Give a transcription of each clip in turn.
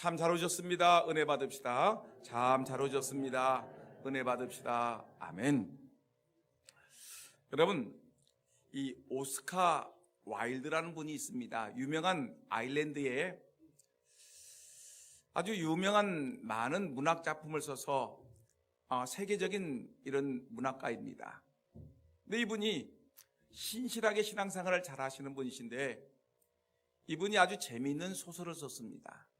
참 잘 오셨습니다. 은혜 받읍시다. 참 잘 오셨습니다. 은혜 받읍시다. 아멘. 여러분, 이 오스카 와일드라는 분이 있습니다. 유명한 아일랜드에 아주 유명한 많은 문학 작품을 써서 세계적인 이런 문학가입니다. 근데 이분이 신실하게 신앙생활을 잘 하시는 분이신데, 이분이 아주 재미있는 소설을 썼습니다.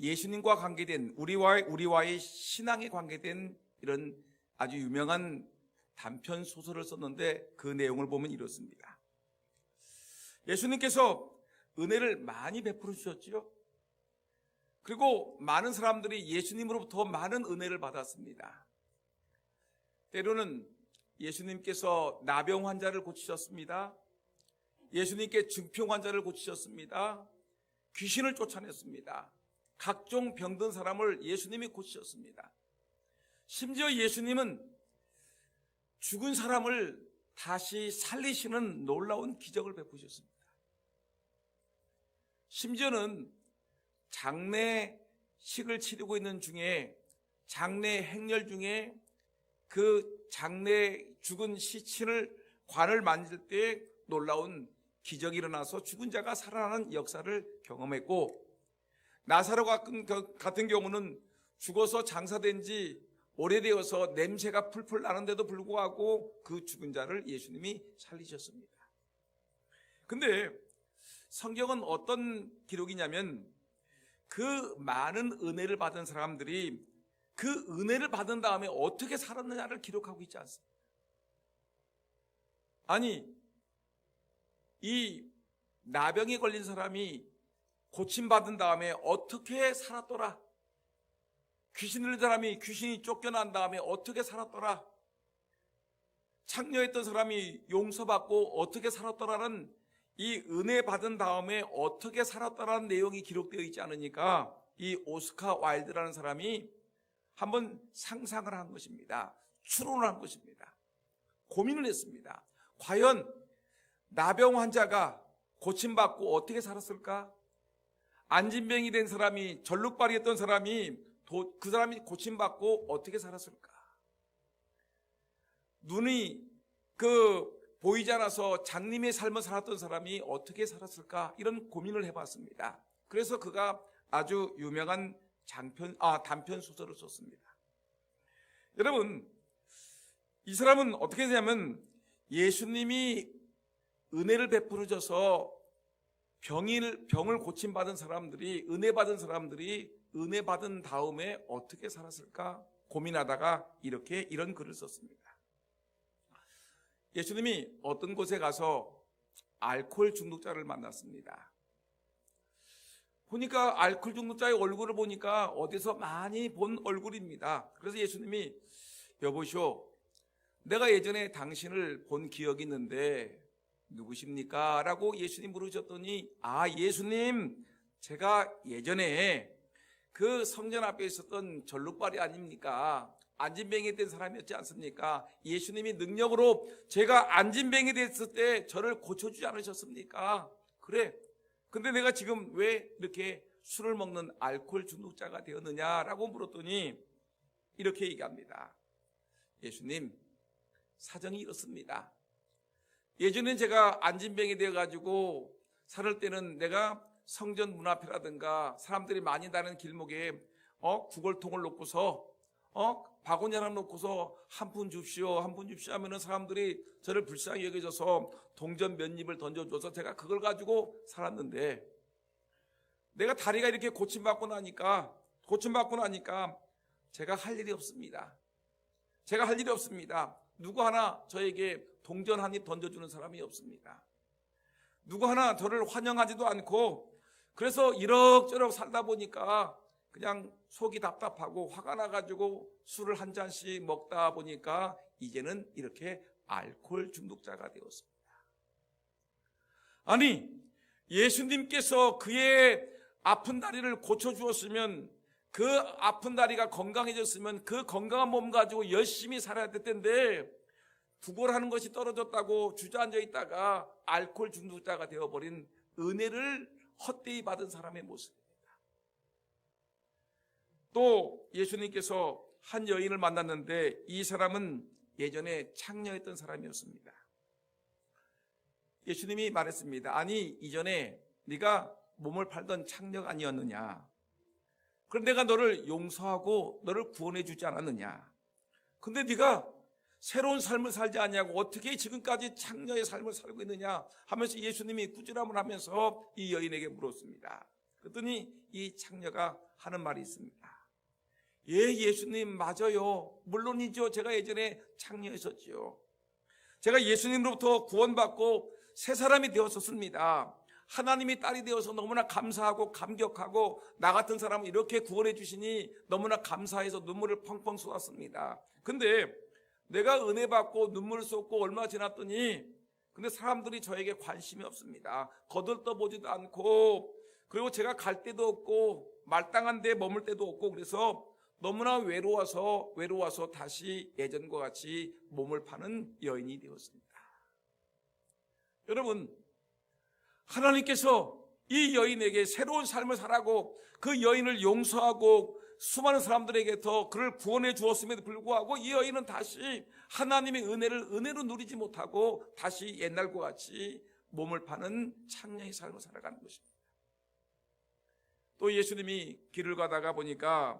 예수님과 관계된 우리와의 신앙에 관계된 이런 아주 유명한 단편 소설을 썼는데, 그 내용을 보면 이렇습니다. 예수님께서 은혜를 많이 베풀어 주셨죠. 그리고 많은 사람들이 예수님으로부터 많은 은혜를 받았습니다. 때로는 예수님께서 나병 환자를 고치셨습니다. 예수님께 중풍 환자를 고치셨습니다. 귀신을 쫓아냈습니다. 각종 병든 사람을 예수님이 고치셨습니다. 심지어 예수님은 죽은 사람을 다시 살리시는 놀라운 기적을 베푸셨습니다. 심지어는 장례식을 치르고 있는 중에, 장례 행렬 중에 그 장례 죽은 시신을 관을 만질 때 놀라운 기적이 일어나서 죽은 자가 살아나는 역사를 경험했고, 나사로 같은 경우는 죽어서 장사된 지 오래되어서 냄새가 풀풀 나는데도 불구하고 그 죽은 자를 예수님이 살리셨습니다. 근데 성경은 어떤 기록이냐면, 그 많은 은혜를 받은 사람들이 그 은혜를 받은 다음에 어떻게 살았느냐를 기록하고 있지 않습니다. 아니, 이 나병에 걸린 사람이 고침받은 다음에 어떻게 살았더라? 귀신 들린 사람이 귀신이 쫓겨난 다음에 어떻게 살았더라? 창녀했던 사람이 용서받고 어떻게 살았더라는 이 은혜 받은 다음에 어떻게 살았더라는 내용이 기록되어 있지 않으니까, 이 오스카 와일드라는 사람이 한번 상상을 한 것입니다. 추론을 한 것입니다. 고민을 했습니다. 과연 나병 환자가 고침받고 어떻게 살았을까? 안진병이 된 사람이, 전룩발이 했던 사람이 그 사람이 고침받고 어떻게 살았을까? 눈이 보이지 않아서 장님의 삶을 살았던 사람이 어떻게 살았을까? 이런 고민을 해봤습니다. 그래서 그가 아주 유명한 단편 소설을 썼습니다. 여러분, 이 사람은 어떻게 되냐면, 예수님이 은혜를 베풀어 줘서 병을 고침받은 사람들이, 은혜 받은 사람들이 은혜 받은 다음에 어떻게 살았을까 고민하다가 이런 글을 썼습니다. 예수님이 어떤 곳에 가서 알코올 중독자를 만났습니다. 보니까 알코올 중독자의 얼굴을 보니까 어디서 많이 본 얼굴입니다. 그래서 예수님이, 여보시오, 내가 예전에 당신을 본 기억이 있는데 누구십니까? 라고 예수님 물으셨더니, 예수님, 제가 예전에 그 성전 앞에 있었던 전룩발이 아닙니까? 안진뱅이 된 사람이었지 않습니까? 예수님이 능력으로 제가 안진뱅이 됐을 때 저를 고쳐주지 않으셨습니까? 그래, 근데 내가 지금 왜 이렇게 술을 먹는 알코올 중독자가 되었느냐라고 물었더니 이렇게 얘기합니다. 예수님, 사정이 이렇습니다. 예전에 제가 안진뱅이 되어가지고 살을 때는 내가 성전 문 앞이라든가 사람들이 많이 다니는 길목에 구걸통을 놓고서 바구니 하나 놓고서 한 푼 줍시오, 한 푼 줍시오 하면은 사람들이 저를 불쌍히 여겨줘서 동전 몇 입을 던져줘서 제가 그걸 가지고 살았는데, 내가 다리가 이렇게 고침받고 나니까 제가 할 일이 없습니다. 누구 하나 저에게 동전 한 입 던져주는 사람이 없습니다. 누구 하나 저를 환영하지도 않고, 그래서 이럭저럭 살다 보니까 그냥 속이 답답하고 화가 나가지고 술을 한 잔씩 먹다 보니까 이제는 이렇게 알코올 중독자가 되었습니다. 아니, 예수님께서 그의 아픈 다리를 고쳐주었으면, 그 아픈 다리가 건강해졌으면 그 건강한 몸 가지고 열심히 살아야 될 텐데, 구걸하는 것이 떨어졌다고 주저앉아 있다가 알코올 중독자가 되어버린 은혜를 헛되이 받은 사람의 모습입니다. 또 예수님께서 한 여인을 만났는데 이 사람은 예전에 창녀였던 사람이었습니다. 예수님이 말했습니다. 아니, 이전에 네가 몸을 팔던 창녀가 아니었느냐? 그럼 내가 너를 용서하고 너를 구원해 주지 않았느냐? 근데 네가 새로운 삶을 살지 않냐고 어떻게 지금까지 창녀의 삶을 살고 있느냐 하면서 예수님이 꾸지람을 하면서 이 여인에게 물었습니다. 그랬더니 이 창녀가 하는 말이 있습니다. 예, 예수님 맞아요. 물론이죠. 제가 예전에 창녀였었지요. 제가 예수님으로부터 구원받고 새 사람이 되었었습니다. 하나님이 딸이 되어서 너무나 감사하고 감격하고 나 같은 사람을 이렇게 구원해 주시니 너무나 감사해서 눈물을 펑펑 쏟았습니다. 근데 내가 은혜 받고 눈물을 쏟고 얼마 지났더니 근데 사람들이 저에게 관심이 없습니다. 거들떠보지도 않고 그리고 제가 갈 데도 없고 말당한 데 머물 데도 없고 그래서 너무나 외로워서 다시 예전과 같이 몸을 파는 여인이 되었습니다. 여러분, 하나님께서 이 여인에게 새로운 삶을 살라고 그 여인을 용서하고 수많은 사람들에게 더 그를 구원해 주었음에도 불구하고 이 여인은 다시 하나님의 은혜로 누리지 못하고 다시 옛날과 같이 몸을 파는 창녀의 삶을 살아가는 것입니다. 또 예수님이 길을 가다가 보니까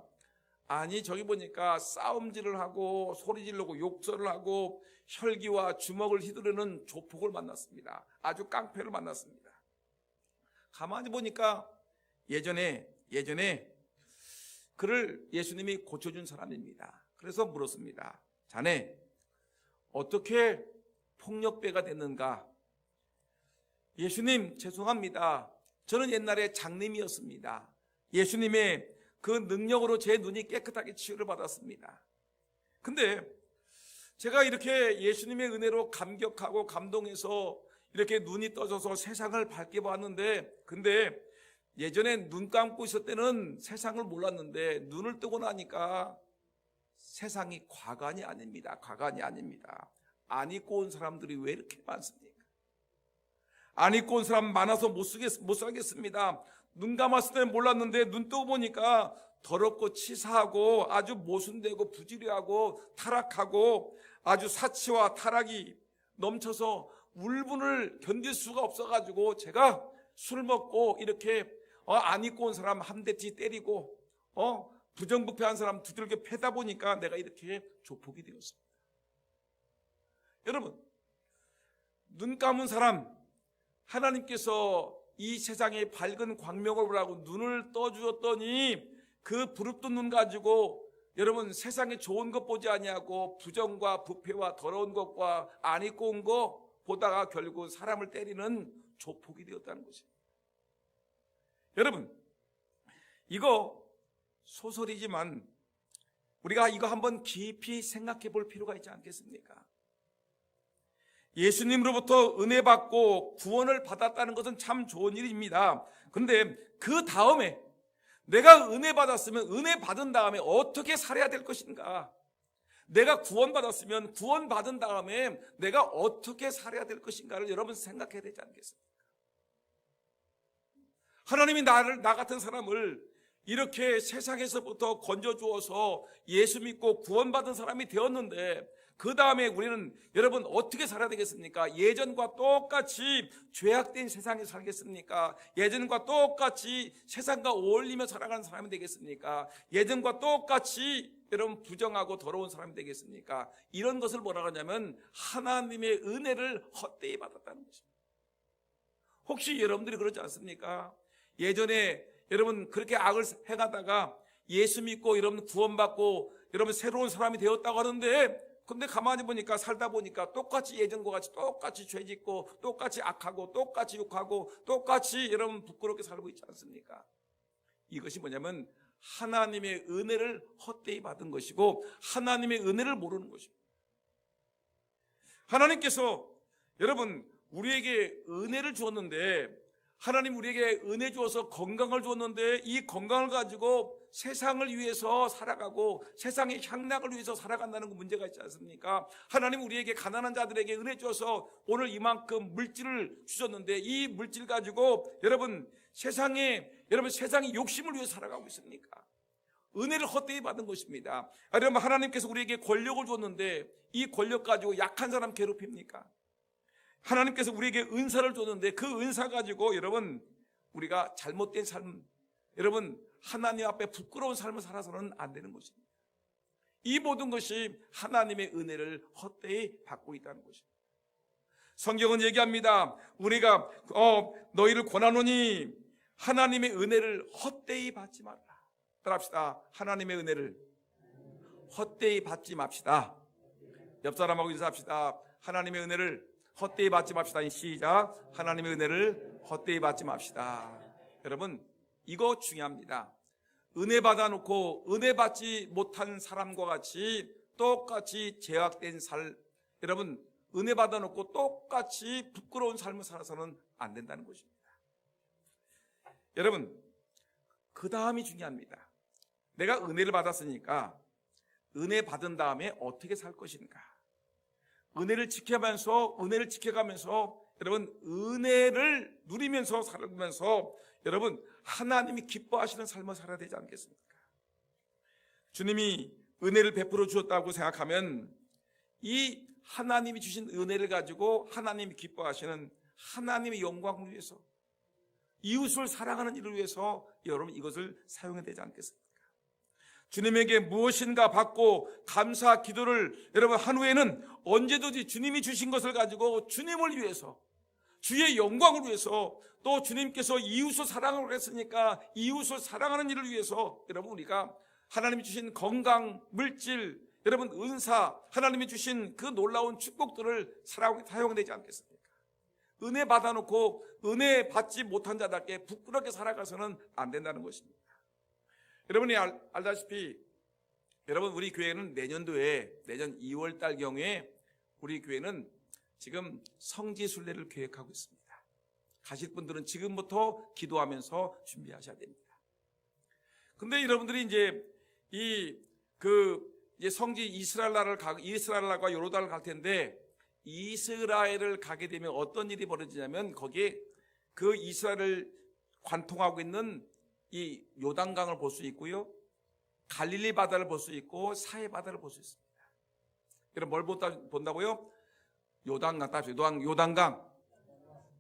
아니 저기 보니까 싸움질을 하고 소리 지르고 욕설을 하고 혈기와 주먹을 휘두르는 조폭을 만났습니다. 아주 깡패를 만났습니다. 가만히 보니까 예전에 그를 예수님이 고쳐준 사람입니다. 그래서 물었습니다. 자네 어떻게 폭력배가 됐는가? 예수님 죄송합니다. 저는 옛날에 장님이었습니다. 예수님의 그 능력으로 제 눈이 깨끗하게 치유를 받았습니다. 근데 제가 이렇게 예수님의 은혜로 감격하고 감동해서 이렇게 눈이 떠져서 세상을 밝게 봤는데 근데 예전에 눈 감고 있을 때는 세상을 몰랐는데 눈을 뜨고 나니까 세상이 과간이 아닙니다. 과간이 아닙니다. 안 입고 온 사람들이 왜 이렇게 많습니까? 안 입고 온 사람 많아서 못 살겠습니다. 눈 감았을 때는 몰랐는데 눈 뜨고 보니까 더럽고 치사하고 아주 모순되고 부지리하고 타락하고 아주 사치와 타락이 넘쳐서 울분을 견딜 수가 없어가지고 제가 술 먹고 이렇게 안 입고 온 사람 한 대씩 때리고 부정부패한 사람 두들겨 패다 보니까 내가 이렇게 조폭이 되었습니다. 여러분, 눈 감은 사람 하나님께서 이 세상에 밝은 광명을 보라고 눈을 떠주었더니 그 부릅뜬 눈 가지고 여러분 세상에 좋은 것 보지 아니하고 부정과 부패와 더러운 것과 안 입고 온 거 보다가 결국 사람을 때리는 조폭이 되었다는 것입니다. 여러분, 이거 소설이지만 우리가 이거 한번 깊이 생각해 볼 필요가 있지 않겠습니까? 예수님으로부터 은혜 받고 구원을 받았다는 것은 참 좋은 일입니다. 그런데 그 다음에 내가 은혜 받았으면 은혜 받은 다음에 어떻게 살아야 될 것인가? 내가 구원받았으면 구원받은 다음에 내가 어떻게 살아야 될 것인가를 여러분 생각해야 되지 않겠습니까? 하나님이 나 같은 사람을 이렇게 세상에서부터 건져주어서 예수 믿고 구원받은 사람이 되었는데 그 다음에 우리는 여러분 어떻게 살아야 되겠습니까? 예전과 똑같이 죄악된 세상에 살겠습니까? 예전과 똑같이 세상과 어울리며 살아가는 사람이 되겠습니까? 예전과 똑같이 여러분 부정하고 더러운 사람이 되겠습니까? 이런 것을 뭐라고 하냐면 하나님의 은혜를 헛되이 받았다는 것입니다. 혹시 여러분들이 그렇지 않습니까? 예전에 여러분 그렇게 악을 행하다가 예수 믿고 여러분 구원받고 여러분 새로운 사람이 되었다고 하는데 근데 가만히 보니까 살다 보니까 똑같이 예전과 같이 똑같이 죄짓고 똑같이 악하고 똑같이 욕하고 똑같이 여러분 부끄럽게 살고 있지 않습니까? 이것이 뭐냐면 하나님의 은혜를 헛되이 받은 것이고 하나님의 은혜를 모르는 것입니다. 하나님께서 여러분 우리에게 은혜를 주었는데 하나님 우리에게 은혜 주어서 건강을 주었는데 이 건강을 가지고 세상을 위해서 살아가고 세상의 향락을 위해서 살아간다는 그 문제가 있지 않습니까? 하나님 우리에게 가난한 자들에게 은혜 주어서 오늘 이만큼 물질을 주셨는데 이 물질 가지고 여러분 세상이 욕심을 위해서 살아가고 있습니까? 은혜를 헛되이 받은 것입니다. 여러분, 하나님께서 우리에게 권력을 줬는데 이 권력 가지고 약한 사람 괴롭힙니까? 하나님께서 우리에게 은사를 줬는데 그 은사 가지고 여러분 우리가 잘못된 삶, 여러분 하나님 앞에 부끄러운 삶을 살아서는 안 되는 것입니다. 이 모든 것이 하나님의 은혜를 헛되이 받고 있다는 것입니다. 성경은 얘기합니다. 우리가 너희를 권하노니 하나님의 은혜를 헛되이 받지 말라. 따라합시다. 하나님의 은혜를 헛되이 받지 맙시다. 옆 사람하고 인사합시다. 하나님의 은혜를 헛되이 받지 맙시다. 시작. 하나님의 은혜를 헛되이 받지 맙시다. 여러분, 이거 중요합니다. 은혜 받아놓고 은혜 받지 못한 사람과 같이 똑같이 제약된 여러분, 은혜 받아놓고 똑같이 부끄러운 삶을 살아서는 안 된다는 것입니다. 여러분, 그 다음이 중요합니다. 내가 은혜를 받았으니까 은혜 받은 다음에 어떻게 살 것인가? 은혜를 지켜가면서 여러분 은혜를 누리면서 살면서 여러분 하나님이 기뻐하시는 삶을 살아야 되지 않겠습니까? 주님이 은혜를 베풀어 주셨다고 생각하면 이 하나님이 주신 은혜를 가지고 하나님이 기뻐하시는 하나님의 영광을 위해서, 이웃을 사랑하는 일을 위해서 여러분 이것을 사용해야 되지 않겠습니까? 주님에게 무엇인가 받고 감사 기도를 여러분 한 후에는 언제든지 주님이 주신 것을 가지고 주님을 위해서, 주의 영광을 위해서, 또 주님께서 이웃을 사랑하라고 했으니까 이웃을 사랑하는 일을 위해서 여러분 우리가 하나님이 주신 건강, 물질, 여러분 은사, 하나님이 주신 그 놀라운 축복들을 사용해야 되지 않겠습니까? 은혜 받아놓고 은혜 받지 못한 자답게 부끄럽게 살아가서는 안 된다는 것입니다. 여러분이 알다시피 여러분 우리 교회는 내년 2월 달 경에 우리 교회는 지금 성지 순례를 계획하고 있습니다. 가실 분들은 지금부터 기도하면서 준비하셔야 됩니다. 근데 여러분들이 이제 이제 성지 이스라엘과 요르단을 갈 텐데, 이스라엘을 가게 되면 어떤 일이 벌어지냐면 거기에 그 이스라엘을 관통하고 있는 이 요단강을 볼 수 있고요, 갈릴리 바다를 볼 수 있고 사해 바다를 볼 수 있습니다. 여러분 뭘 본다고요? 요단강,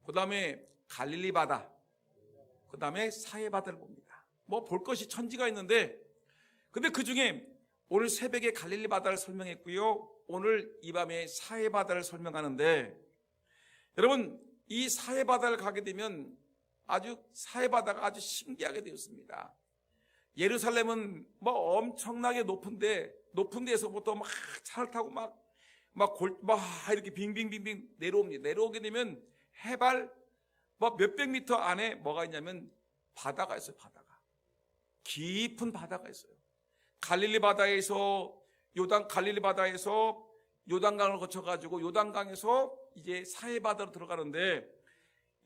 그 다음에 갈릴리 바다, 그 다음에 사해 바다를 봅니다. 뭐 볼 것이 천지가 있는데, 근데 그 중에 오늘 새벽에 갈릴리 바다를 설명했고요, 오늘 이 밤에 사해 바다를 설명하는데, 여러분 이 사해 바다를 가게 되면 사해 바다가 아주 신기하게 되었습니다. 예루살렘은 뭐 엄청나게 높은 데에서부터 막 차를 타고 막 이렇게 빙빙빙빙 내려옵니다. 내려오게 되면 해발 몇백 미터 안에 뭐가 있냐면 바다가 있어요. 깊은 바다가 있어요. 갈릴리 바다에서 요단강을 거쳐가지고 요단강에서 이제 사해 바다로 들어가는데,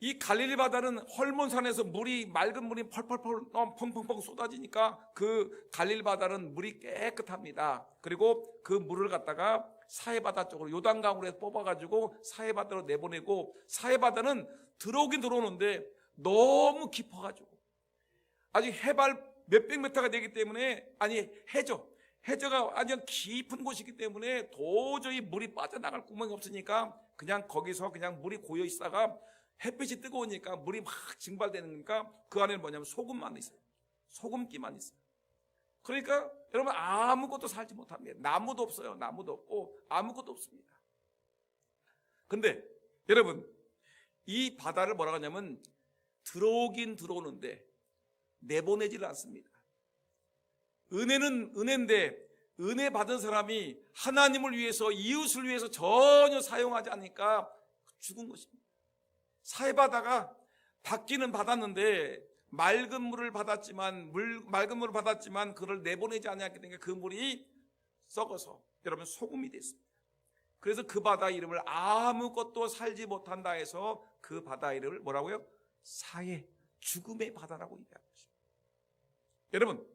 이 갈릴리 바다는 헐몬산에서 맑은 물이 펄펄펄 펑펑펑 쏟아지니까 그 갈릴리 바다는 물이 깨끗합니다. 그리고 그 물을 갖다가 사해 바다 쪽으로 요단강으로 해서 뽑아가지고 사해 바다로 내보내고, 사해 바다는 들어오긴 들어오는데 너무 깊어가지고 아직 해발 몇백 미터가 되기 때문에, 해저가 아주 깊은 곳이기 때문에 도저히 물이 빠져나갈 구멍이 없으니까 그냥 거기서 그냥 물이 고여 있다가 햇빛이 뜨거우니까 물이 막 증발되니까 그 안에는 뭐냐면 소금만 있어요. 소금기만 있어요. 그러니까 여러분 아무것도 살지 못합니다. 나무도 없어요. 나무도 없고 아무것도 없습니다. 근데 여러분 이 바다를 뭐라고 하냐면 들어오긴 들어오는데 내보내지를 않습니다. 은혜는 은혜인데 은혜 받은 사람이 하나님을 위해서, 이웃을 위해서 전혀 사용하지 않으니까 죽은 것입니다. 사해 바다가 받기는 받았는데 맑은 물을 받았지만 그걸 내보내지 않았기 때문에 그 물이 썩어서 여러분 소금이 됐습니다. 그래서 그 바다 이름을 아무것도 살지 못한다 해서 그 바다 이름을 뭐라고요? 사해, 죽음의 바다라고 얘기하는 것입니다. 여러분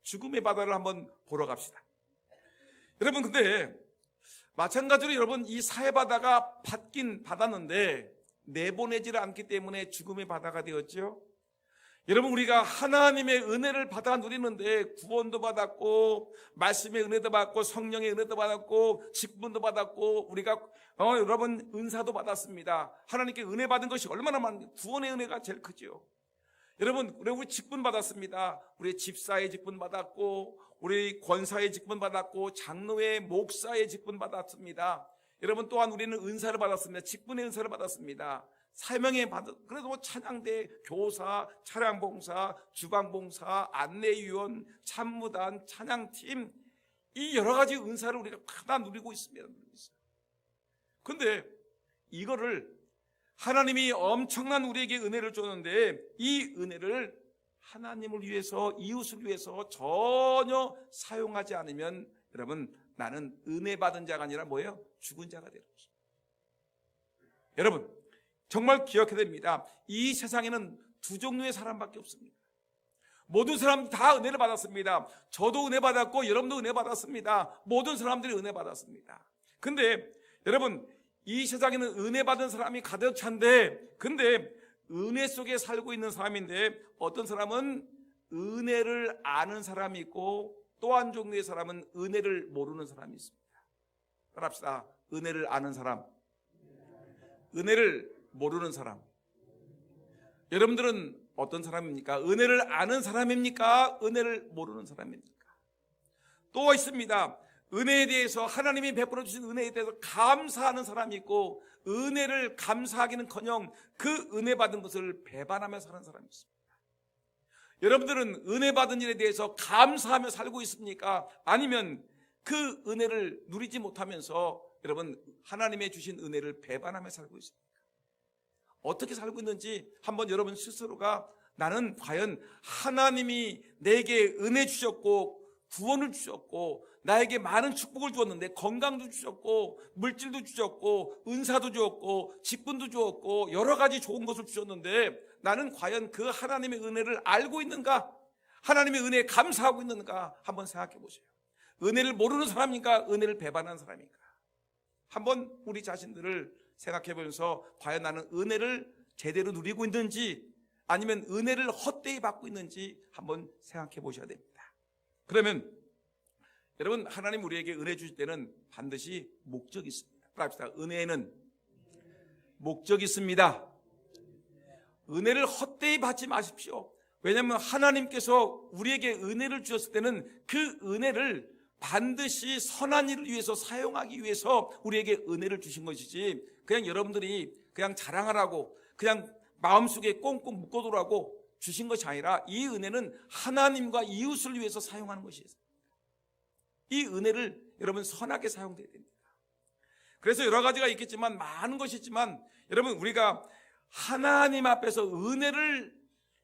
죽음의 바다를 한번 보러 갑시다. 여러분 근데 마찬가지로 여러분 이 사해 바다가 받긴 받았는데 내보내지를 않기 때문에 죽음의 바다가 되었죠. 여러분, 우리가 하나님의 은혜를 받아 누리는데 구원도 받았고 말씀의 은혜도 받고 성령의 은혜도 받았고 직분도 받았고 우리가 여러분 은사도 받았습니다. 하나님께 은혜 받은 것이 얼마나 많은지, 구원의 은혜가 제일 크죠. 여러분, 우리 직분 받았습니다. 우리 집사의 직분 받았고 우리 권사의 직분 받았고 장로의 목사의 직분 받았습니다. 여러분, 또한 우리는 은사를 받았습니다. 직분의 은사를 받았습니다. 사명에 그래도 뭐 찬양대, 교사, 차량봉사, 주방봉사, 안내위원, 참무단, 찬양팀, 이 여러 가지 은사를 우리가 다 누리고 있습니다. 그런데 이거를 하나님이 엄청난 우리에게 은혜를 줬는데 이 은혜를 하나님을 위해서, 이웃을 위해서 전혀 사용하지 않으면 여러분, 나는 은혜 받은 자가 아니라 뭐예요? 죽은 자가 되는 것입니다. 여러분, 정말 기억해야 됩니다. 이 세상에는 두 종류의 사람밖에 없습니다. 모든 사람 다 은혜를 받았습니다. 저도 은혜 받았고 여러분도 은혜 받았습니다. 모든 사람들이 은혜 받았습니다. 근데 여러분, 이 세상에는 은혜 받은 사람이 가득 찬데, 근데 은혜 속에 살고 있는 사람인데 어떤 사람은 은혜를 아는 사람이 있고 또 한 종류의 사람은 은혜를 모르는 사람이 있습니다. 따라합시다. 은혜를 아는 사람, 은혜를 모르는 사람. 여러분들은 어떤 사람입니까? 은혜를 아는 사람입니까? 은혜를 모르는 사람입니까? 또 있습니다. 은혜에 대해서, 하나님이 베풀어 주신 은혜에 대해서 감사하는 사람이 있고 은혜를 감사하기는커녕 그 은혜 받은 것을 배반하며 사는 사람이 있습니다. 여러분들은 은혜 받은 일에 대해서 감사하며 살고 있습니까? 아니면 그 은혜를 누리지 못하면서 여러분 하나님의 주신 은혜를 배반하며 살고 있습니까? 어떻게 살고 있는지 한번 여러분 스스로가, 나는 과연 하나님이 내게 은혜 주셨고 구원을 주셨고 나에게 많은 축복을 주었는데, 건강도 주셨고 물질도 주셨고 은사도 주었고 직분도 주었고 여러 가지 좋은 것을 주셨는데 나는 과연 그 하나님의 은혜를 알고 있는가? 하나님의 은혜에 감사하고 있는가? 한번 생각해 보세요. 은혜를 모르는 사람인가? 은혜를 배반하는 사람인가? 한번 우리 자신들을 생각해 보면서 과연 나는 은혜를 제대로 누리고 있는지 아니면 은혜를 헛되이 받고 있는지 한번 생각해 보셔야 됩니다. 그러면 여러분, 하나님 우리에게 은혜 주실 때는 반드시 목적이 있습니다. 그럽시다. 은혜에는 목적이 있습니다. 은혜를 헛되이 받지 마십시오. 왜냐하면 하나님께서 우리에게 은혜를 주셨을 때는 그 은혜를 반드시 선한 일을 위해서 사용하기 위해서 우리에게 은혜를 주신 것이지, 그냥 여러분들이 그냥 자랑하라고 그냥 마음속에 꽁꽁 묶어두라고 주신 것이 아니라 이 은혜는 하나님과 이웃을 위해서 사용하는 것이에요. 이 은혜를 여러분 선하게 사용돼야 됩니다. 그래서 여러 가지가 있겠지만, 많은 것이 있지만, 여러분 우리가 하나님 앞에서 은혜를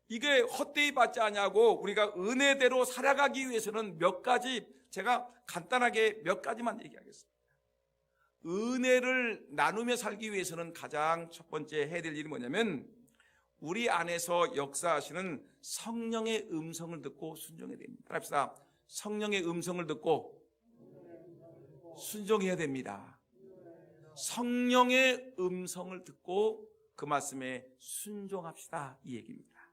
이게 헛되이 받지 않냐고 우리가 은혜대로 살아가기 위해서는 몇 가지, 제가 간단하게 몇 가지만 얘기하겠습니다. 은혜를 나누며 살기 위해서는 가장 첫 번째 해야 될 일이 뭐냐면, 우리 안에서 역사하시는 성령의 음성을 듣고 순종해야 됩니다. 합시다. 성령의 음성을 듣고 순종해야 됩니다. 성령의 음성을 듣고 그 말씀에 순종합시다, 이 얘기입니다.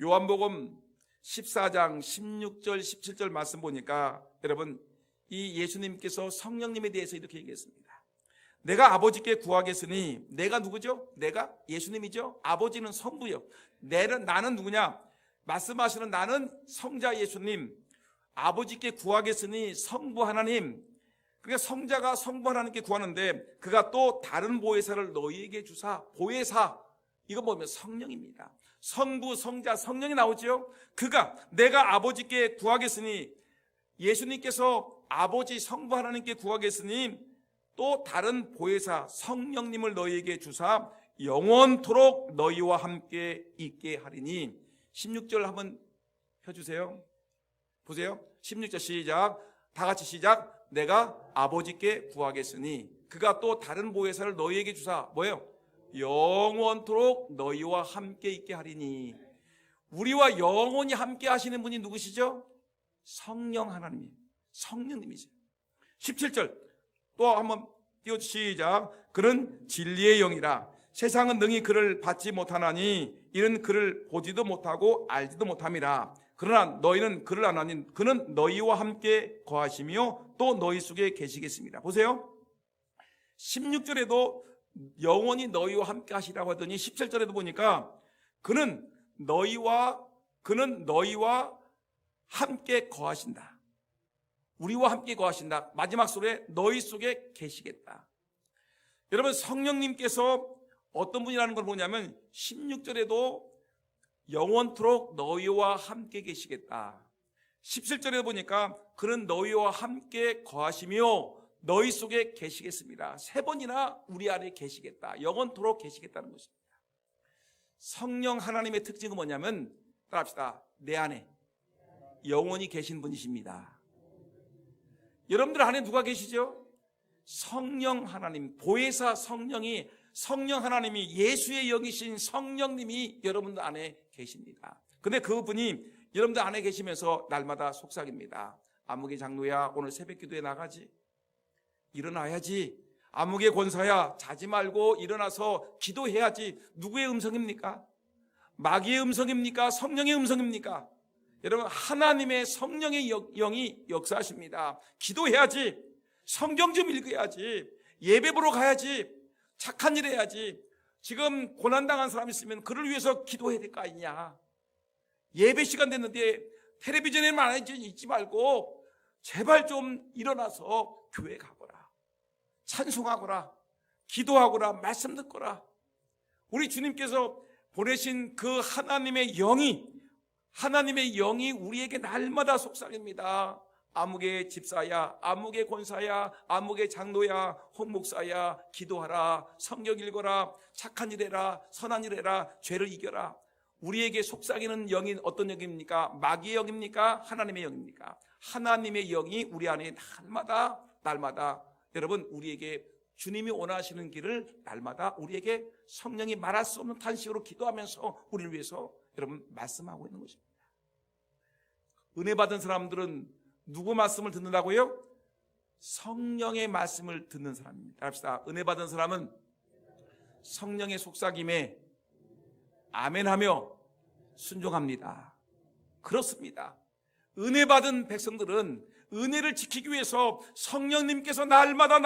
요한복음 14장 16절 17절 말씀 보니까 여러분, 이 예수님께서 성령님에 대해서 이렇게 얘기했습니다. 내가 아버지께 구하겠으니, 내가 누구죠? 내가 예수님이죠. 아버지는 성부요. 나는 누구냐? 말씀하시는 나는 성자 예수님, 아버지께 구하겠으니 성부 하나님. 그러니까 성자가 성부 하나님께 구하는데 그가 또 다른 보혜사를 너희에게 주사. 보혜사, 이거 보면 성령입니다. 성부, 성자, 성령이 나오죠. 그가, 내가 아버지께 구하겠으니, 예수님께서 아버지 성부 하나님께 구하겠으니 또 다른 보혜사 성령님을 너희에게 주사 영원토록 너희와 함께 있게 하리니. 16절 한번 펴주세요. 보세요. 16절 시작. 다 같이 시작. 내가 아버지께 구하겠으니 그가 또 다른 보혜사를 너희에게 주사 뭐예요? 영원토록 너희와 함께 있게 하리니. 우리와 영원히 함께 하시는 분이 누구시죠? 성령 하나님, 성령님이죠. 17절 또 한번 띄워주시죠. 시작. 그는 진리의 영이라 세상은 능히 그를 받지 못하나니 이는 그를 보지도 못하고 알지도 못함이라. 그러나 너희는 그를 아나니 그는 너희와 함께 거하시며 또 너희 속에 계시겠습니다. 보세요. 16절에도 영원히 너희와 함께 하시라고 하더니 17절에도 보니까 그는 너희와 함께 거하신다. 우리와 함께 거하신다. 마지막 소리에 너희 속에 계시겠다. 여러분, 성령님께서 어떤 분이라는 걸 보냐면 16절에도 영원토록 너희와 함께 계시겠다. 17절에 보니까 그는 너희와 함께 거하시며 너희 속에 계시겠습니다. 세 번이나 우리 안에 계시겠다. 영원토록 계시겠다는 것입니다. 성령 하나님의 특징은 뭐냐면, 따라합시다. 내 안에 영원히 계신 분이십니다. 여러분들 안에 누가 계시죠? 성령 하나님, 보혜사 성령 하나님이 예수의 영이신 성령님이 여러분들 안에 계십니다. 근데 그분이 여러분들 안에 계시면서 날마다 속삭입니다. 아무개 장로야, 오늘 새벽기도에 나가지. 일어나야지. 아무개 권사야, 자지 말고 일어나서 기도해야지. 누구의 음성입니까? 마귀의 음성입니까? 성령의 음성입니까? 여러분, 하나님의 성령의 영이 역사하십니다. 기도해야지. 성경 좀 읽어야지. 예배 보러 가야지. 착한 일 해야지. 지금 고난당한 사람 있으면 그를 위해서 기도해야 될 거 아니냐. 예배 시간 됐는데 텔레비전에만 있지 말고 제발 좀 일어나서 교회 가거라. 찬송하거라. 기도하거라. 말씀 듣거라. 우리 주님께서 보내신 그 하나님의 영이 우리에게 날마다 속삭입니다. 아무개 집사야, 아무개 권사야, 아무개 장로야, 홍목사야, 기도하라, 성경 읽어라, 착한 일 해라, 선한 일 해라, 죄를 이겨라. 우리에게 속삭이는 영이 어떤 영입니까? 마귀의 영입니까? 하나님의 영입니까? 하나님의 영이 우리 안에 날마다 여러분, 우리에게 주님이 원하시는 길을 날마다 우리에게 성령이 말할 수 없는 탄식으로 기도하면서 우리를 위해서 여러분 말씀하고 있는 것입니다. 은혜 받은 사람들은 누구 말씀을 듣는다고요? 성령의 말씀을 듣는 사람입니다. 합시다. 은혜 받은 사람은 성령의 속삭임에 아멘하며 순종합니다. 그렇습니다. 은혜 받은 백성들은 은혜를 지키기 위해서 성령님께서 날마다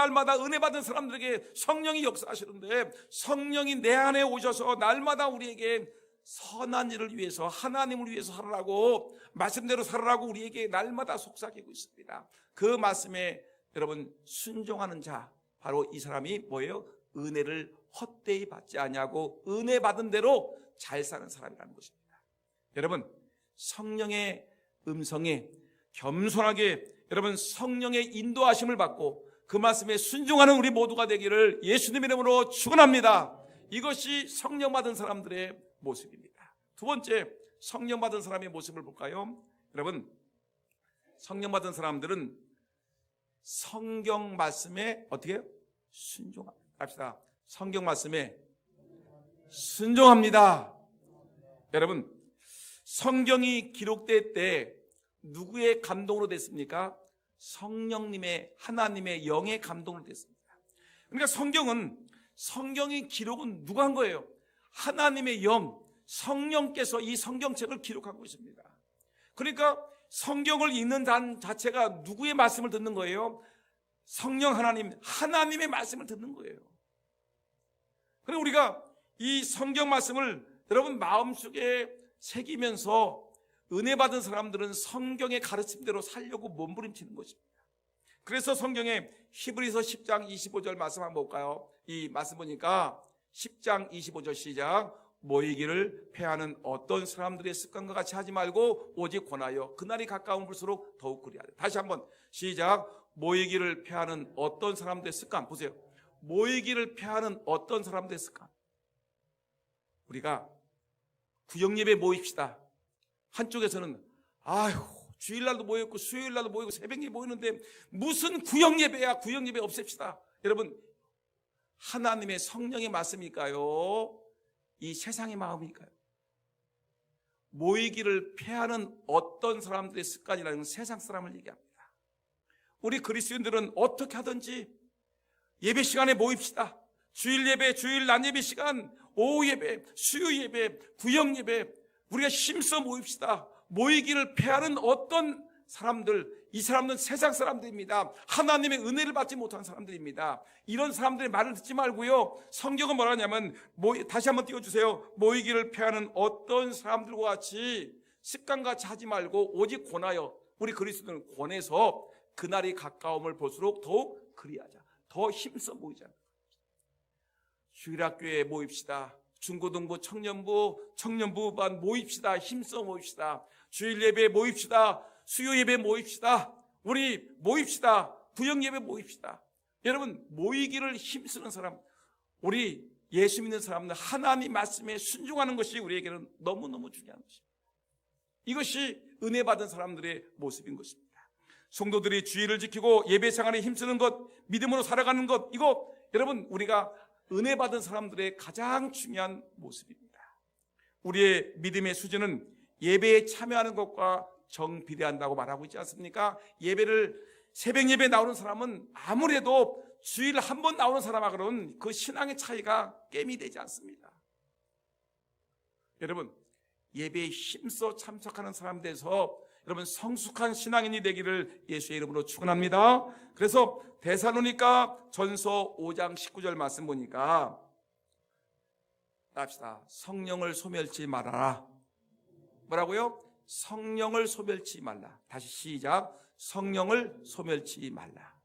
은혜 받은 사람들에게 성령이 역사하시는데, 성령이 내 안에 오셔서 날마다 우리에게 선한 일을 위해서, 하나님을 위해서 살아라고, 말씀대로 살아라고 우리에게 날마다 속삭이고 있습니다. 그 말씀에 여러분 순종하는 자, 바로 이 사람이 뭐예요? 은혜를 헛되이 받지 아니하고 은혜 받은 대로 잘 사는 사람이라는 것입니다. 여러분, 성령의 음성에 겸손하게 여러분 성령의 인도하심을 받고 그 말씀에 순종하는 우리 모두가 되기를 예수님의 이름으로 축원합니다. 이것이 성령 받은 사람들의 모습입니다. 두 번째, 성령 받은 사람의 모습을 볼까요? 여러분, 성령 받은 사람들은 성경 말씀에 어떻게 해요? 순종합니다. 성경 말씀에 순종합니다. 여러분, 성경이 기록될 때 누구의 감동으로 됐습니까? 성령님의, 하나님의 영의 감동으로 됐습니다. 그러니까 성경의 기록은 누가 한 거예요? 하나님의 영, 성령께서 이 성경책을 기록하고 있습니다. 그러니까 성경을 읽는 자체가 누구의 말씀을 듣는 거예요? 성령 하나님의 말씀을 듣는 거예요. 그래서 우리가 이 성경 말씀을 여러분 마음속에 새기면서 은혜 받은 사람들은 성경의 가르침대로 살려고 몸부림치는 것입니다. 그래서 성경에 히브리서 10장 25절 말씀 한번 볼까요? 이 말씀 보니까 10장 25절 시작. 모이기를 패하는 어떤 사람들의 습관과 같이 하지 말고 오직 권하여 그날이 가까운 볼수록 더욱 그리하되. 다시 한번 시작. 모이기를 패하는 어떤 사람들의 습관. 보세요. 모이기를 패하는 어떤 사람들의 습관. 우리가 구역예배 모입시다. 한쪽에서는 주일날도 모였고 수요일날도 모이고 새벽에 모이는데 무슨 구역예배야. 구역예배 없앱시다. 여러분, 하나님의 성령의 말씀일까요? 이 세상의 마음일까요? 모이기를 패하는 어떤 사람들의 습관이라는 세상 사람을 얘기합니다. 우리 그리스도인들은 어떻게 하든지 예배 시간에 모입시다. 주일 예배, 주일 낮 예배 시간, 오후 예배, 수요 예배, 구역 예배, 우리가 힘써 모입시다. 모이기를 패하는 어떤 사람들, 이 사람들은 세상 사람들입니다. 하나님의 은혜를 받지 못한 사람들입니다. 이런 사람들의 말을 듣지 말고요, 성경은 뭐라 하냐면, 다시 한번 띄워주세요. 모이기를 패하는 어떤 사람들과 같이 습관같이 하지 말고 오직 권하여, 우리 그리스도는 권해서 그날이 가까움을 볼수록 더욱 그리하자. 더 힘써 모이자. 주일학교에 모입시다. 중고등부, 청년부반 모입시다. 힘써 모입시다. 주일 예배에 모입시다. 수요 예배 모입시다. 우리 모입시다. 구역 예배 모입시다. 여러분, 모이기를 힘쓰는 사람, 우리 예수 믿는 사람들 하나님 말씀에 순종하는 것이 우리에게는 너무너무 중요한 것입니다. 이것이 은혜 받은 사람들의 모습인 것입니다. 성도들이 주의를 지키고 예배 생활에 힘쓰는 것, 믿음으로 살아가는 것, 이거 여러분 우리가 은혜 받은 사람들의 가장 중요한 모습입니다. 우리의 믿음의 수준은 예배에 참여하는 것과 정비례한다고 말하고 있지 않습니까? 새벽 예배에 나오는 사람은 아무래도 주일 한 번 나오는 사람하고는 그 신앙의 차이가 깸이 되지 않습니다. 여러분, 예배에 힘써 참석하는 사람 돼서 여러분 성숙한 신앙인이 되기를 예수의 이름으로 축원합니다. 그래서 데살로니가 전서 5장 19절 말씀 보니까, 합시다. 성령을 소멸치 말아라. 뭐라고요? 성령을 소멸치 말라. 다시 시작. 성령을 소멸치 말라.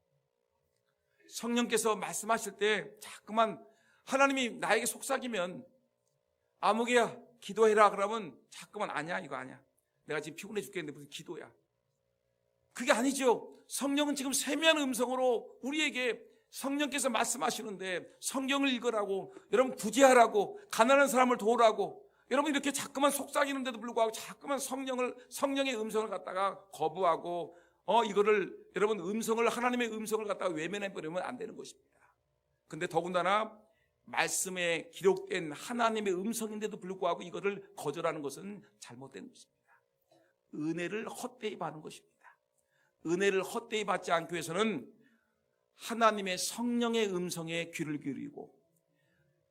성령께서 말씀하실 때 자꾸만 하나님이 나에게 속삭이면, 아무개야 기도해라 그러면 자꾸만 아니야, 이거 아니야, 내가 지금 피곤해 죽겠는데 무슨 기도야. 그게 아니죠. 성령은 지금 세미한 음성으로 우리에게 성령께서 말씀하시는데, 성경을 읽으라고, 여러분 구제하라고, 가난한 사람을 도우라고, 여러분 이렇게 자꾸만 속삭이는데도 불구하고 자꾸만 성령의 음성을 갖다가 거부하고 이거를 여러분 하나님의 음성을 갖다가 외면해버리면 안 되는 것입니다. 근데 더군다나 말씀에 기록된 하나님의 음성인데도 불구하고 이거를 거절하는 것은 잘못된 것입니다. 은혜를 헛되이 받는 것입니다. 은혜를 헛되이 받지 않기 위해서는 하나님의 성령의 음성에 귀를 기울이고,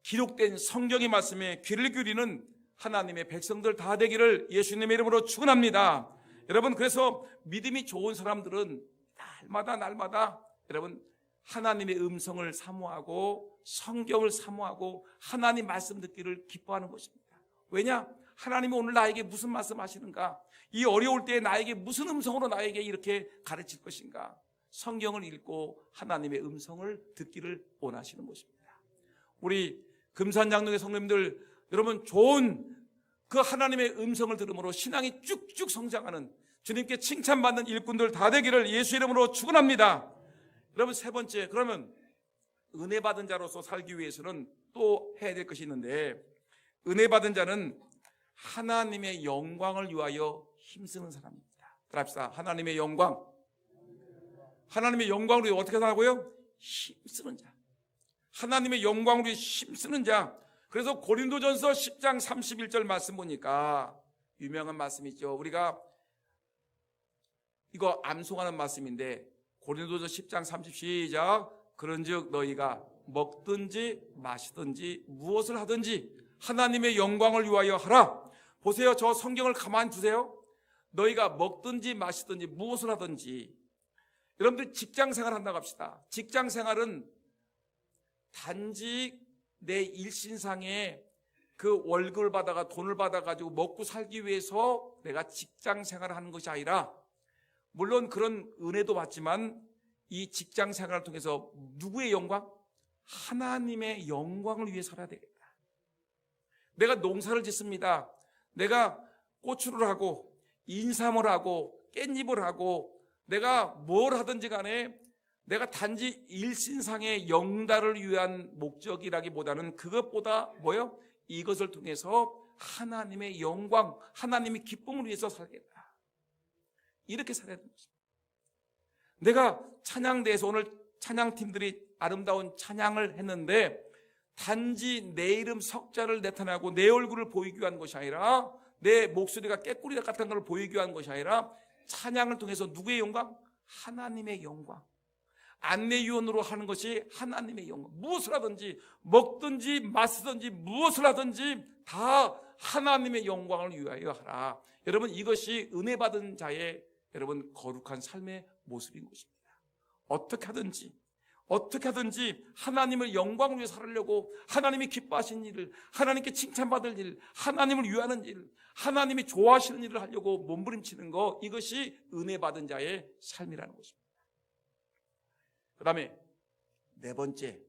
기록된 성경의 말씀에 귀를 기울이는 하나님의 백성들 다 되기를 예수님의 이름으로 축원합니다. 여러분, 그래서 믿음이 좋은 사람들은 날마다 여러분 하나님의 음성을 사모하고 성경을 사모하고 하나님 말씀 듣기를 기뻐하는 것입니다. 왜냐? 하나님이 오늘 나에게 무슨 말씀 하시는가? 이 어려울 때 나에게 무슨 음성으로 나에게 이렇게 가르칠 것인가? 성경을 읽고 하나님의 음성을 듣기를 원하시는 것입니다. 우리 금산장로의 성도님들, 여러분 좋은 그 하나님의 음성을 들음으로 신앙이 쭉쭉 성장하는, 주님께 칭찬받는 일꾼들 다 되기를 예수 이름으로 축원합니다. 여러분, 세 번째, 그러면 은혜 받은 자로서 살기 위해서는 또 해야 될 것이 있는데, 은혜 받은 자는 하나님의 영광을 위하여 힘쓰는 사람입니다. 합시다. 하나님의 영광. 하나님의 영광을 위해 어떻게 하라고요? 힘쓰는 자. 하나님의 영광을 위해 힘쓰는 자. 그래서 고린도전서 10장 31절 말씀 보니까 유명한 말씀이죠. 우리가 이거 암송하는 말씀인데, 고린도전서 10장 30 시작. 그런즉 너희가 먹든지 마시든지 무엇을 하든지 하나님의 영광을 위하여 하라. 보세요, 저 성경을 가만히 두세요. 너희가 먹든지 마시든지 무엇을 하든지, 여러분들 직장생활 한다고 합시다. 직장생활은 단지 내 일신상에 그 월급을 받아가 돈을 받아가지고 먹고 살기 위해서 내가 직장생활을 하는 것이 아니라, 물론 그런 은혜도 받지만 이 직장생활을 통해서 누구의 영광? 하나님의 영광을 위해 살아야 되겠다. 내가 농사를 짓습니다. 내가 고추를 하고 인삼을 하고 깻잎을 하고 내가 뭘 하든지 간에 내가 단지 일신상의 영달을 위한 목적이라기보다는 그것보다 뭐요? 이것을 통해서 하나님의 영광, 하나님의 기쁨을 위해서 살겠다. 이렇게 살아야 되는 것입니다. 내가 찬양대에서 오늘 찬양팀들이 아름다운 찬양을 했는데, 단지 내 이름 석자를 나타나고 내 얼굴을 보이기 위한 것이 아니라, 내 목소리가 깨꼬리 같은 걸 보이기 위한 것이 아니라, 찬양을 통해서 누구의 영광? 하나님의 영광. 안내위원으로 하는 것이 하나님의 영광. 무엇을 하든지 먹든지 마시든지 무엇을 하든지 다 하나님의 영광을 위하여 하라. 여러분, 이것이 은혜 받은 자의 여러분 거룩한 삶의 모습인 것입니다. 어떻게 하든지 하나님을 영광을 위해 살려고, 하나님이 기뻐하시는 일을, 하나님께 칭찬받을 일, 하나님을 위하는 일, 하나님이 좋아하시는 일을 하려고 몸부림치는 것, 이것이 은혜 받은 자의 삶이라는 것입니다. 그 다음에 네 번째,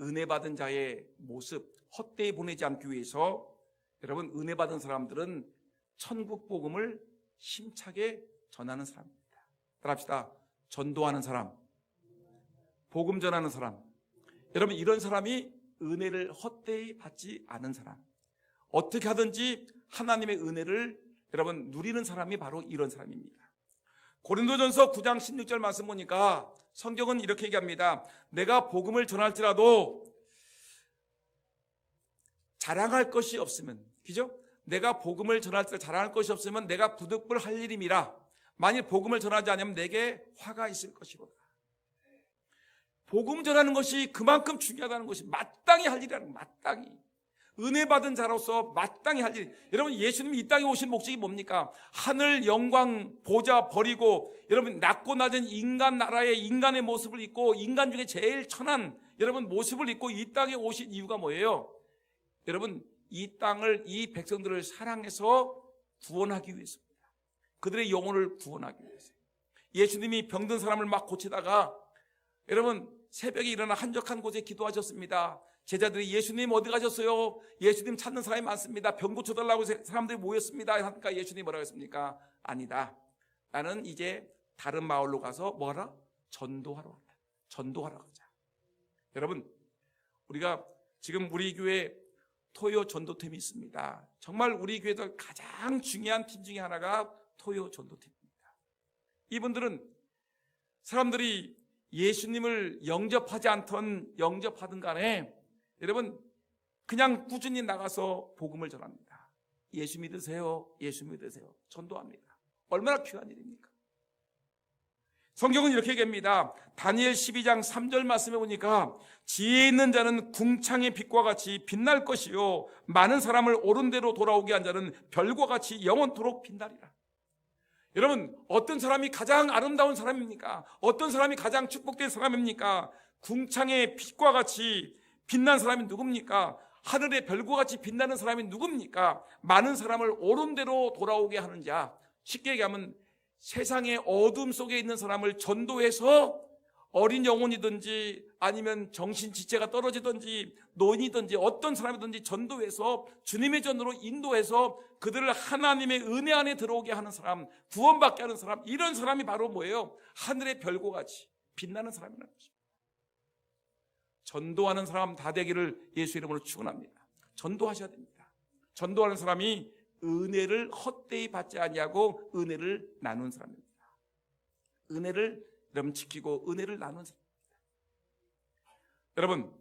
은혜 받은 자의 모습, 헛되이 보내지 않기 위해서 여러분, 은혜 받은 사람들은 천국 복음을 힘차게 전하는 사람입니다. 따라합시다. 전도하는 사람, 복음 전하는 사람. 여러분, 이런 사람이 은혜를 헛되이 받지 않은 사람, 어떻게 하든지 하나님의 은혜를 여러분 누리는 사람이 바로 이런 사람입니다. 고린도전서 9장 16절 말씀 보니까 성경은 이렇게 얘기합니다. 내가 복음을 전할지라도 자랑할 것이 없으면, 그죠? 내가 복음을 전할지라도 자랑할 것이 없으면 내가 부득불할 일임이라. 만일 복음을 전하지 않으면 내게 화가 있을 것이로다. 복음 전하는 것이 그만큼 중요하다는 것이 마땅히 할 일이라는 거예요. 마땅히. 은혜 받은 자로서 마땅히 할 일. 여러분, 예수님이 이 땅에 오신 목적이 뭡니까? 하늘 영광 보좌 버리고 여러분 낮고 낮은 인간 나라의 인간의 모습을 입고 인간 중에 제일 천한 여러분 모습을 입고 이 땅에 오신 이유가 뭐예요? 여러분, 이 땅을, 이 백성들을 사랑해서 구원하기 위해서입니다. 그들의 영혼을 구원하기 위해서. 예수님이 병든 사람을 막 고치다가 여러분 새벽에 일어나 한적한 곳에 기도하셨습니다. 제자들이 예수님 어디 가셨어요? 예수님 찾는 사람이 많습니다. 병 고쳐달라고 사람들이 모였습니다. 하니까 예수님이 뭐라고 했습니까? 아니다. 나는 이제 다른 마을로 가서 뭐하라? 전도하러 간다. 전도하러 가자. 여러분, 우리가 지금 우리 교회 토요 전도팀이 있습니다. 정말 우리 교회에서 가장 중요한 팀 중에 하나가 토요 전도팀입니다. 이분들은 사람들이 예수님을 영접하지 않던 영접하든 간에 여러분 그냥 꾸준히 나가서 복음을 전합니다. 예수 믿으세요. 예수 믿으세요. 전도합니다. 얼마나 귀한 일입니까? 성경은 이렇게 얘기합니다. 다니엘 12장 3절 말씀에 보니까 지혜 있는 자는 궁창의 빛과 같이 빛날 것이요 많은 사람을 옳은 대로 돌아오게 한 자는 별과 같이 영원토록 빛나리라. 여러분, 어떤 사람이 가장 아름다운 사람입니까? 어떤 사람이 가장 축복된 사람입니까? 궁창의 빛과 같이 빛난 사람이 누굽니까? 하늘의 별과 같이 빛나는 사람이 누굽니까? 많은 사람을 옳은 대로 돌아오게 하는 자. 쉽게 얘기하면 세상의 어둠 속에 있는 사람을 전도해서 어린 영혼이든지 아니면 정신지체가 떨어지든지 노인이든지 어떤 사람이든지 전도해서 주님의 전도로 인도해서 그들을 하나님의 은혜 안에 들어오게 하는 사람, 구원받게 하는 사람, 이런 사람이 바로 뭐예요? 하늘의 별과 같이 빛나는 사람이라는 것입니다. 전도하는 사람 다 되기를 예수 이름으로 축원합니다. 전도하셔야 됩니다. 전도하는 사람이 은혜를 헛되이 받지 아니하고 은혜를 나눈 사람입니다. 은혜를 여러분 지키고 은혜를 나눈 사람입니다. 여러분,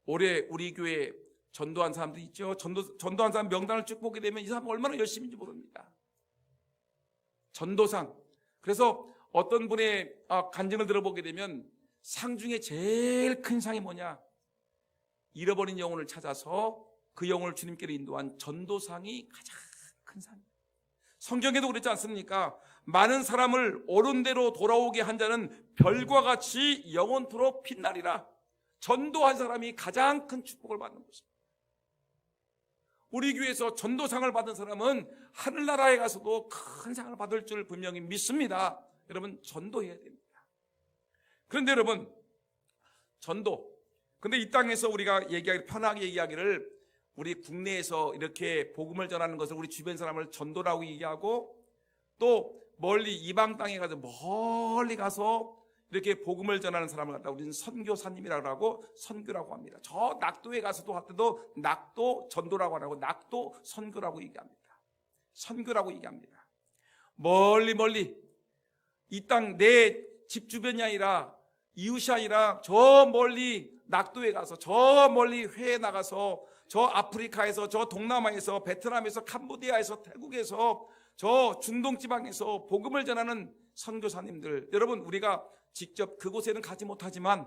올해 우리 교회에 전도한 사람들 있죠? 전도한 사람 명단을 쭉 보게 되면 이 사람 얼마나 열심인지 모릅니다. 전도상. 그래서 어떤 분의 간증을 들어보게 되면 상 중에 제일 큰 상이 뭐냐? 잃어버린 영혼을 찾아서 그 영혼을 주님께로 인도한 전도상이 가장 큰 상입니다. 성경에도 그랬지 않습니까? 많은 사람을 옳은 대로 돌아오게 한 자는 별과 같이 영원토록 빛나리라. 전도한 사람이 가장 큰 축복을 받는 것입니다. 우리 교회에서 전도상을 받은 사람은 하늘나라에 가서도 큰 상을 받을 줄 분명히 믿습니다. 여러분, 전도해야 됩니다. 그런데 여러분, 전도. 근데 이 땅에서 우리가 편하게 얘기하기를 우리 국내에서 이렇게 복음을 전하는 것을 우리 주변 사람을 전도라고 얘기하고 또 멀리 이방 땅에 가서 멀리 가서 이렇게 복음을 전하는 사람을 갖다 우리는 선교사님이라고 하고 선교라고 합니다. 저 낙도에 가서도 할 때도 낙도 전도라고 안 하고 낙도 선교라고 얘기합니다. 선교라고 얘기합니다. 멀리 이 땅 내 집 주변이 아니라 이웃이 아니라 저 멀리 낙도에 가서 저 멀리 회에 나가서 저 아프리카에서 저 동남아에서 베트남에서 캄보디아에서 태국에서 저 중동 지방에서 복음을 전하는 선교사님들, 여러분 우리가 직접 그곳에는 가지 못하지만,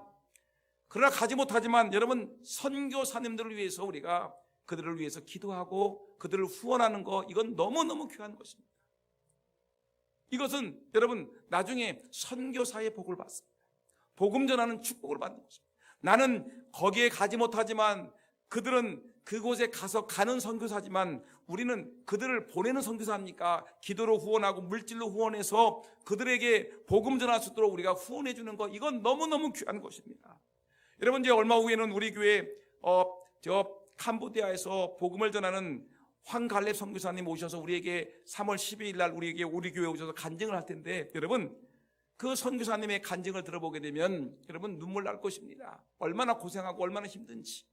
여러분 선교사님들을 위해서 우리가 그들을 위해서 기도하고 그들을 후원하는 거, 이건 너무너무 귀한 것입니다. 이것은 여러분 나중에 선교사의 복을 받습니다. 복음 전하는 축복을 받는 것입니다. 나는 거기에 가지 못하지만 그들은 그곳에 가서 가는 선교사지만 우리는 그들을 보내는 선교사입니까? 기도로 후원하고 물질로 후원해서 그들에게 복음 전할 수 있도록 우리가 후원해 주는 것, 이건 너무너무 귀한 것입니다. 여러분 이제 얼마 후에는 우리 교회 캄보디아에서 복음을 전하는 황갈렙 선교사님 오셔서 우리에게 3월 12일 날 우리 교회에 오셔서 간증을 할 텐데, 여러분 그 선교사님의 간증을 들어보게 되면 여러분 눈물 날 것입니다. 얼마나 고생하고 얼마나 힘든지.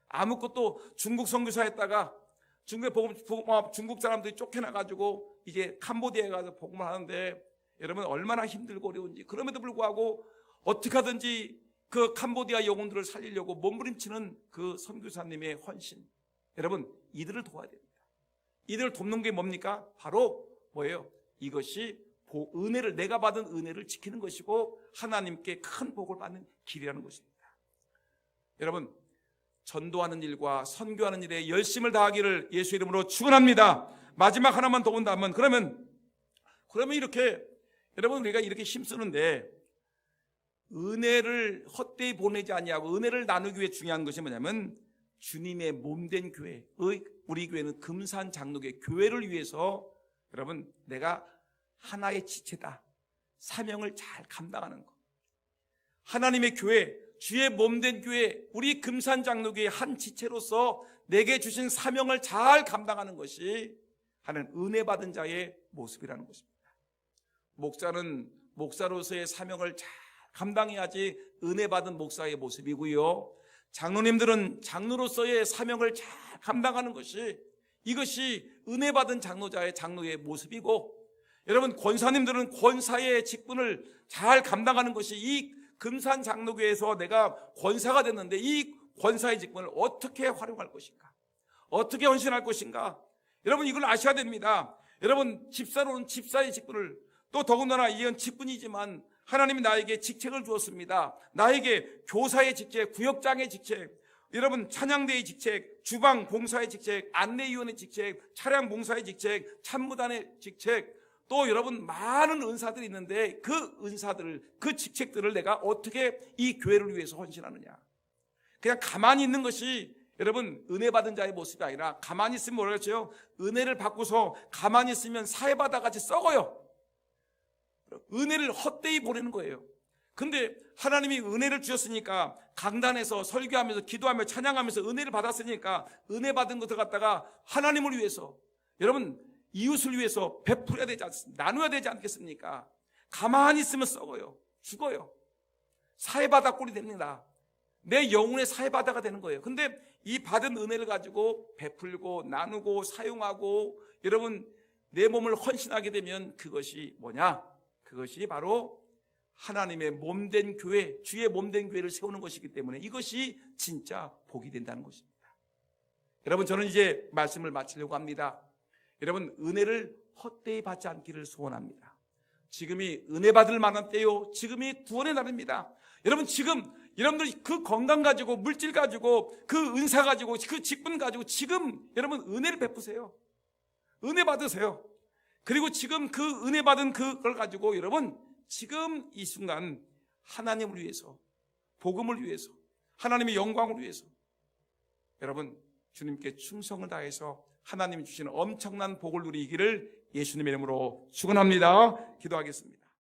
아무것도 중국 선교사였다가 중국 사람들이 쫓겨나가지고 이제 캄보디아에 가서 복음을 하는데 여러분 얼마나 힘들고 어려운지. 그럼에도 불구하고 어떻게 하든지 그 캄보디아 영혼들을 살리려고 몸부림치는 그 선교사님의 헌신. 여러분 이들을 도와야 됩니다. 이들을 돕는 게 뭡니까? 바로 뭐예요? 이것이 은혜를, 내가 받은 은혜를 지키는 것이고 하나님께 큰 복을 받는 길이라는 것입니다. 여러분 전도하는 일과 선교하는 일에 열심을 다하기를 예수 이름으로 축원합니다. 마지막 하나만 더 온다면, 그러면 이렇게 여러분 우리가 이렇게 힘쓰는데 은혜를 헛되이 보내지 아니하고 은혜를 나누기 위해 중요한 것이 뭐냐면 주님의 몸된 교회, 우리 교회는 금산 장로교회 교회를 위해서 여러분 내가 하나의 지체다, 사명을 잘 감당하는 것. 하나님의 교회, 주의 몸된 교회, 우리 금산 장로교회 한 지체로서 내게 주신 사명을 잘 감당하는 것이 하는 은혜 받은 자의 모습이라는 것입니다. 목사는 목사로서의 사명을 잘 감당해야지 은혜 받은 목사의 모습이고요, 장로님들은 장로로서의 사명을 잘 감당하는 것이, 이것이 은혜 받은 장로의 모습이고, 여러분 권사님들은 권사의 직분을 잘 감당하는 것이, 이 금산 장로교회에서 내가 권사가 됐는데 이 권사의 직분을 어떻게 활용할 것인가, 어떻게 헌신할 것인가, 여러분 이걸 아셔야 됩니다. 여러분 집사로는 집사의 직분을, 또 더군다나 이건 직분이지만 하나님이 나에게 직책을 주었습니다. 나에게 교사의 직책, 구역장의 직책, 여러분 찬양대의 직책, 주방 봉사의 직책, 안내위원의 직책, 차량 봉사의 직책, 참무단의 직책, 또 여러분 많은 은사들이 있는데 그 은사들을, 그 직책들을 내가 어떻게 이 교회를 위해서 헌신하느냐. 그냥 가만히 있는 것이 여러분 은혜 받은 자의 모습이 아니라, 가만히 있으면 뭐라 그랬죠? 은혜를 받고서 가만히 있으면 사해바다 같이 썩어요. 은혜를 헛되이 보내는 거예요. 근데 하나님이 은혜를 주셨으니까 강단에서 설교하면서 기도하며 찬양하면서 은혜를 받았으니까 은혜 받은 것을 갖다가 하나님을 위해서, 여러분 이웃을 위해서 베풀어야 되지 않습니까? 나눠야 되지 않겠습니까? 가만히 있으면 썩어요. 죽어요. 사해바다 꼴이 됩니다. 내 영혼의 사해바다가 되는 거예요. 근데 이 받은 은혜를 가지고 베풀고 나누고 사용하고 여러분 내 몸을 헌신하게 되면 그것이 뭐냐? 그것이 바로 하나님의 몸된 교회, 주의 몸된 교회를 세우는 것이기 때문에 이것이 진짜 복이 된다는 것입니다. 여러분 저는 이제 말씀을 마치려고 합니다. 여러분 은혜를 헛되이 받지 않기를 소원합니다. 지금이 은혜 받을 만한 때요, 지금이 구원의 날입니다. 여러분 지금 여러분들 그 건강 가지고, 물질 가지고, 그 은사 가지고, 그 직분 가지고 지금 여러분 은혜를 베푸세요. 은혜 받으세요. 그리고 지금 그 은혜 받은 그걸 가지고 여러분 지금 이 순간 하나님을 위해서, 복음을 위해서, 하나님의 영광을 위해서 여러분 주님께 충성을 다해서 하나님이 주시는 엄청난 복을 누리기를 예수님의 이름으로 축원합니다. 기도하겠습니다.